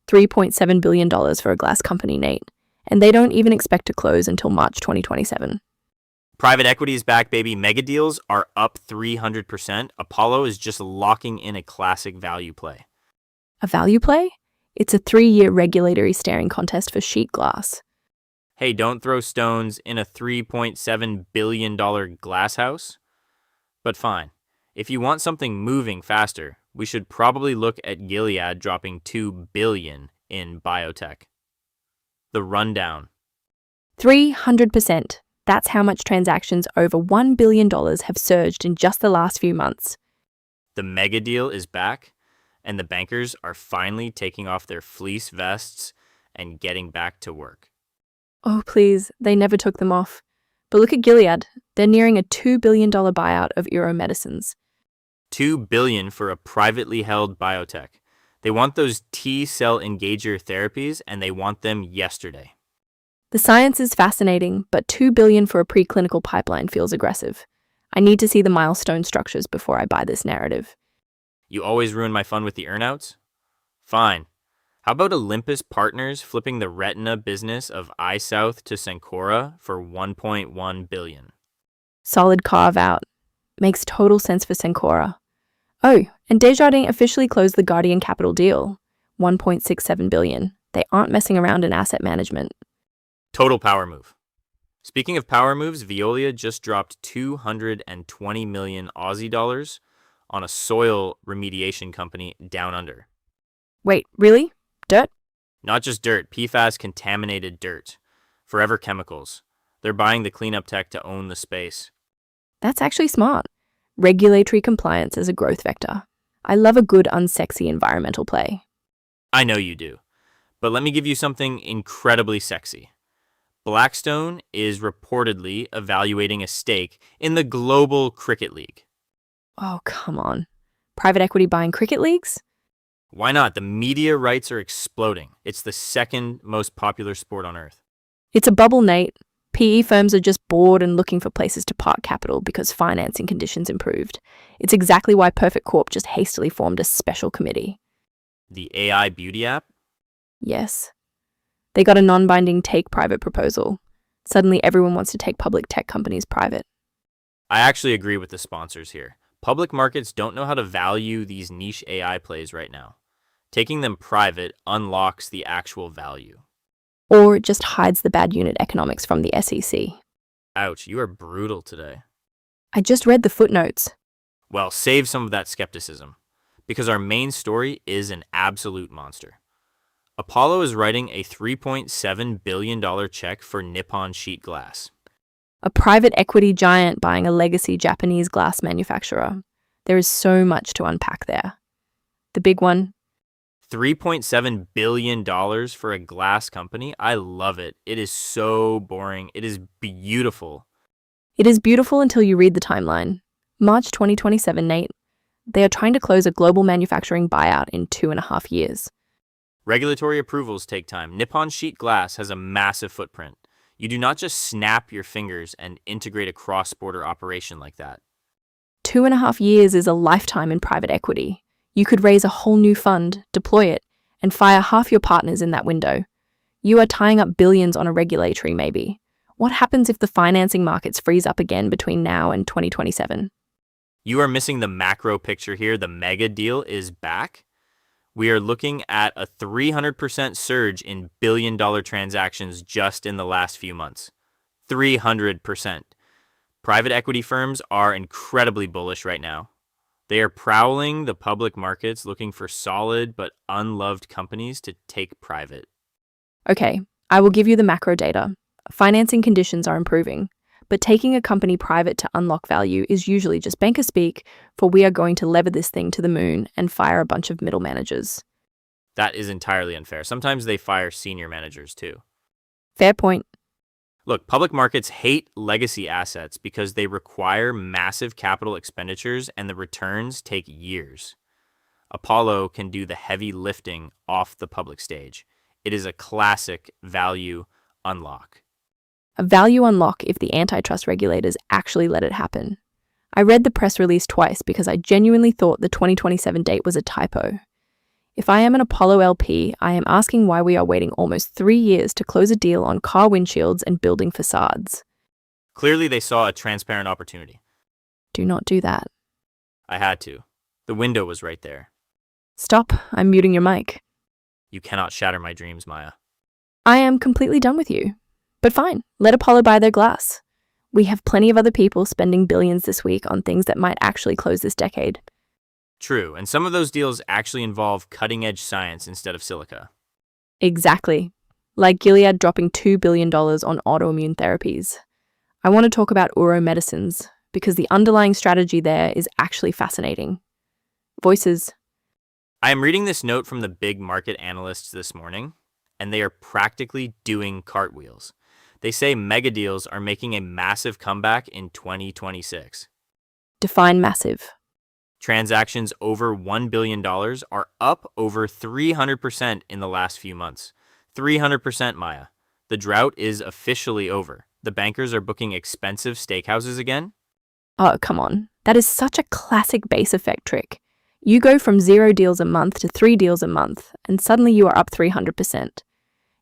$3.7 billion for a glass company, Nate. And they don't even expect to close until March 2027. Private equity is back, baby. Mega deals are up 300%. Apollo is just locking in a classic value play. A value play? It's a 3-year regulatory staring contest for sheet glass. Hey, don't throw stones in a $3.7 billion glass house. But fine. If you want something moving faster, we should probably look at Gilead dropping $2 billion in biotech. The rundown. 300%. That's how much transactions over $1 billion have surged in just the last few months. The mega deal is back, and the bankers are finally taking off their fleece vests and getting back to work. Oh, please, they never took them off. But look at Gilead. They're nearing a $2 billion buyout of Ouro Medicines. $2 billion for a privately held biotech. They want those T-cell engager therapies, and they want them yesterday. The science is fascinating, but $2 billion for a preclinical pipeline feels aggressive. I need to see the milestone structures before I buy this narrative. You always ruin my fun with the earnouts? Fine. How about Olympus Partners flipping the retina business of EyeSouth to Cencora for $1.1 billion? Solid carve-out. Makes total sense for Cencora. Oh, and Desjardins officially closed the Guardian Capital deal. $1.67 billion. They aren't messing around in asset management. Total power move. Speaking of power moves, Veolia just dropped 220 million Aussie dollars on a soil remediation company down under. Wait, really? Dirt? Not just dirt, PFAS contaminated dirt. Forever Chemicals. They're buying the cleanup tech to own the space. That's actually smart. Regulatory compliance as a growth vector. I love a good unsexy environmental play. I know you do. But let me give you something incredibly sexy. Blackstone is reportedly evaluating a stake in the Global Cricket League. Oh, come on. Private equity buying cricket leagues? Why not? The media rights are exploding. It's the second most popular sport on earth. It's a bubble, Nate. PE firms are just bored and looking for places to park capital because financing conditions improved. It's exactly why Perfect Corp just hastily formed a special committee. The AI beauty app? Yes. They got a non-binding take-private proposal. Suddenly everyone wants to take public tech companies private. I actually agree with the sponsors here. Public markets don't know how to value these niche AI plays right now. Taking them private unlocks the actual value. Or it just hides the bad unit economics from the SEC. Ouch, you are brutal today. I just read the footnotes. Well, save some of that skepticism, because our main story is an absolute monster. Apollo is writing a $3.7 billion check for Nippon Sheet Glass. A private equity giant buying a legacy Japanese glass manufacturer. There is so much to unpack there. The big one. $3.7 billion for a glass company? I love it. It is so boring. It is beautiful. It is beautiful until you read the timeline. March 2027, Nate. They are trying to close a global manufacturing buyout in 2.5 years. Regulatory approvals take time. Nippon Sheet Glass has a massive footprint. You do not just snap your fingers and integrate a cross-border operation like that. 2.5 years is a lifetime in private equity. You could raise a whole new fund, deploy it, and fire half your partners in that window. You are tying up billions on a regulatory maybe. What happens if the financing markets freeze up again between now and 2027? You are missing the macro picture here. The mega deal is back. We are looking at a 300% surge in billion-dollar transactions just in the last few months. 300%. Private equity firms are incredibly bullish right now. They are prowling the public markets looking for solid but unloved companies to take private. Okay, I will give you the macro data. Financing conditions are improving, but taking a company private to unlock value is usually just banker speak, for we are going to lever this thing to the moon and fire a bunch of middle managers. That is entirely unfair. Sometimes they fire senior managers too. Fair point. Look, public markets hate legacy assets because they require massive capital expenditures and the returns take years. Apollo can do the heavy lifting off the public stage. It is a classic value unlock. A value unlock if the antitrust regulators actually let it happen. I read the press release twice because I genuinely thought the 2027 date was a typo. If I am an Apollo LP, I am asking why we are waiting almost 3 years to close a deal on car windshields and building facades. Clearly, they saw a transparent opportunity. Do not do that. I had to. The window was right there. Stop, I'm muting your mic. You cannot shatter my dreams, Maya. I am completely done with you. But fine, let Apollo buy their glass. We have plenty of other people spending billions this week on things that might actually close this decade. True, and some of those deals actually involve cutting-edge science instead of silica. Exactly. Like Gilead dropping $2 billion on autoimmune therapies. I want to talk about Ouro Medicines, because the underlying strategy there is actually fascinating. Voices. I am reading this note from the big market analysts this morning, and they are practically doing cartwheels. They say mega deals are making a massive comeback in 2026. Define massive. Transactions over $1 billion are up over 300% in the last few months. 300%, Maya. The drought is officially over. The bankers are booking expensive steakhouses again. Oh, come on. That is such a classic base effect trick. You go from 0 deals a month to 3 deals a month, and suddenly you are up 300%.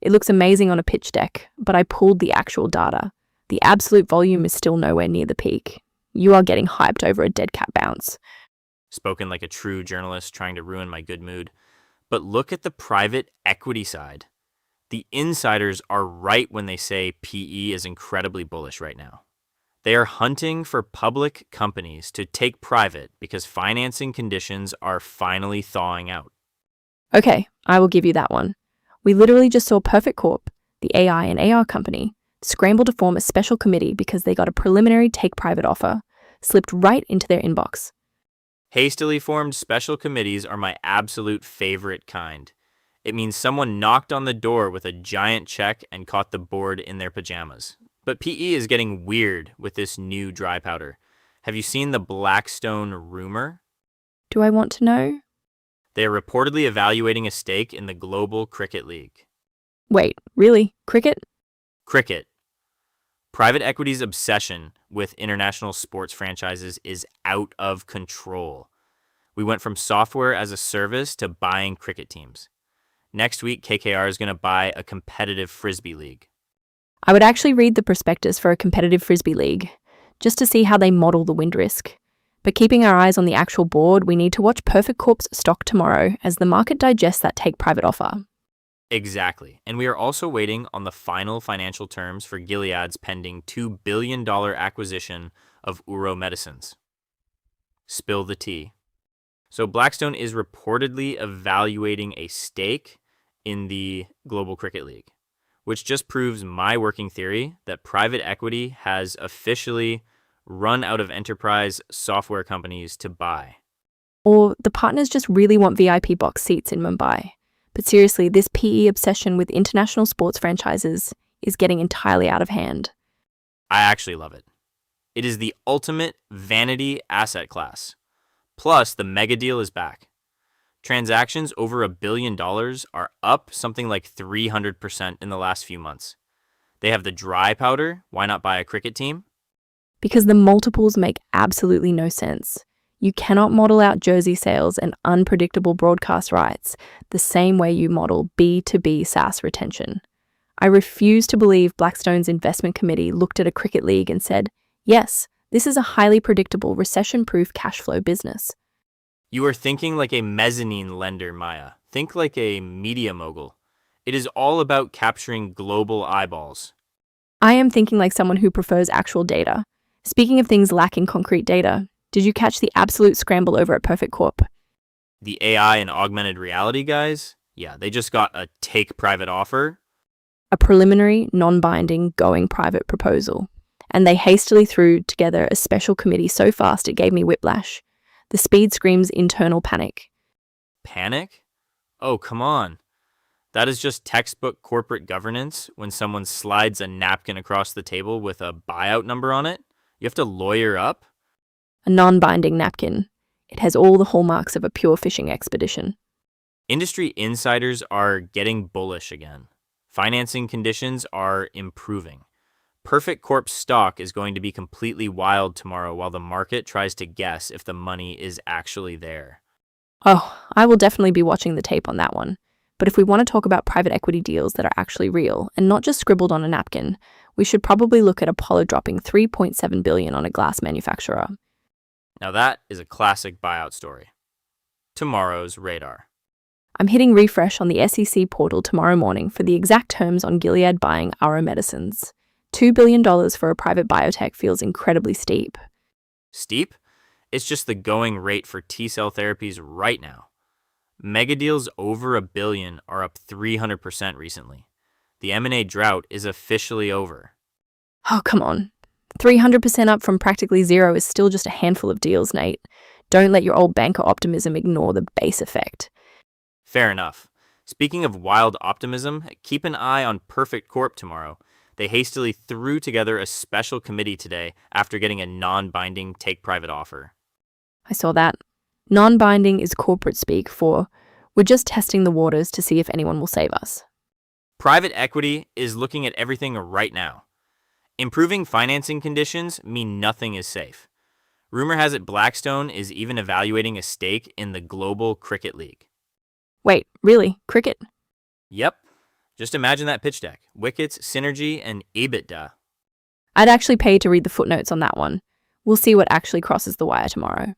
It looks amazing on a pitch deck, but I pulled the actual data. The absolute volume is still nowhere near the peak. You are getting hyped over a dead cat bounce. Spoken like a true journalist trying to ruin my good mood. But look at the private equity side. The insiders are right when they say PE is incredibly bullish right now. They are hunting for public companies to take private because financing conditions are finally thawing out. Okay, I will give you that one. We literally just saw Perfect Corp, the AI and AR company, scramble to form a special committee because they got a preliminary take-private offer, slipped right into their inbox. Hastily formed special committees are my absolute favorite kind. It means someone knocked on the door with a giant check and caught the board in their pajamas. But PE is getting weird with this new dry powder. Have you seen the Blackstone rumor? Do I want to know? They are reportedly evaluating a stake in the Global Cricket League. Wait, really? Cricket? Cricket. Private equity's obsession with international sports franchises is out of control. We went from software as a service to buying cricket teams. Next week, KKR is going to buy a competitive frisbee league. I would actually read the prospectus for a competitive frisbee league, just to see how they model the wind risk. But keeping our eyes on the actual board, we need to watch Perfect Corp's stock tomorrow as the market digests that take-private offer. Exactly. And we are also waiting on the final financial terms for Gilead's pending $2 billion acquisition of Ouro Medicines. Spill the tea. So Blackstone is reportedly evaluating a stake in the Global Cricket League, which just proves my working theory that private equity has officially run out of enterprise software companies to buy. Or the partners just really want VIP box seats in Mumbai. But seriously, this PE obsession with international sports franchises is getting entirely out of hand. I actually love it. It is the ultimate vanity asset class. Plus, the mega deal is back. Transactions over $1 billion are up something like 300% in the last few months. They have the dry powder. Why not buy a cricket team? Because the multiples make absolutely no sense. You cannot model out jersey sales and unpredictable broadcast rights the same way you model B2B SaaS retention. I refuse to believe Blackstone's investment committee looked at a cricket league and said, yes, this is a highly predictable recession-proof cash flow business. You are thinking like a mezzanine lender, Maya. Think like a media mogul. It is all about capturing global eyeballs. I am thinking like someone who prefers actual data. Speaking of things lacking concrete data, did you catch the absolute scramble over at Perfect Corp? The AI and augmented reality guys? Yeah, they just got a take-private offer. A preliminary, non-binding, going private proposal. And they hastily threw together a special committee so fast it gave me whiplash. The speed screams internal panic. Panic? Oh, come on. That is just textbook corporate governance when someone slides a napkin across the table with a buyout number on it. You have to lawyer up. A non-binding napkin. It has all the hallmarks of a pure fishing expedition. Industry insiders are getting bullish again. Financing conditions are improving. Perfect Corp's stock is going to be completely wild tomorrow while the market tries to guess if the money is actually there. Oh, I will definitely be watching the tape on that one. But if we want to talk about private equity deals that are actually real and not just scribbled on a napkin, we should probably look at Apollo dropping $3.7 billion on a glass manufacturer. Now that is a classic buyout story. Tomorrow's radar. I'm hitting refresh on the SEC portal tomorrow morning for the exact terms on Gilead buying Ouro Medicines. $2 billion for a private biotech feels incredibly steep. Steep? It's just the going rate for T-cell therapies right now. Mega deals over $1 billion are up 300% recently. The M&A drought is officially over. Oh, come on. 300% up from practically zero is still just a handful of deals, Nate. Don't let your old banker optimism ignore the base effect. Fair enough. Speaking of wild optimism, keep an eye on Perfect Corp tomorrow. They hastily threw together a special committee today after getting a non-binding take-private offer. I saw that. Non-binding is corporate speak for, we're just testing the waters to see if anyone will save us. Private equity is looking at everything right now. Improving financing conditions mean nothing is safe. Rumor has it Blackstone is even evaluating a stake in the Global Cricket League. Wait, really? Cricket? Yep. Just imagine that pitch deck. Wickets, synergy, and EBITDA. I'd actually pay to read the footnotes on that one. We'll see what actually crosses the wire tomorrow.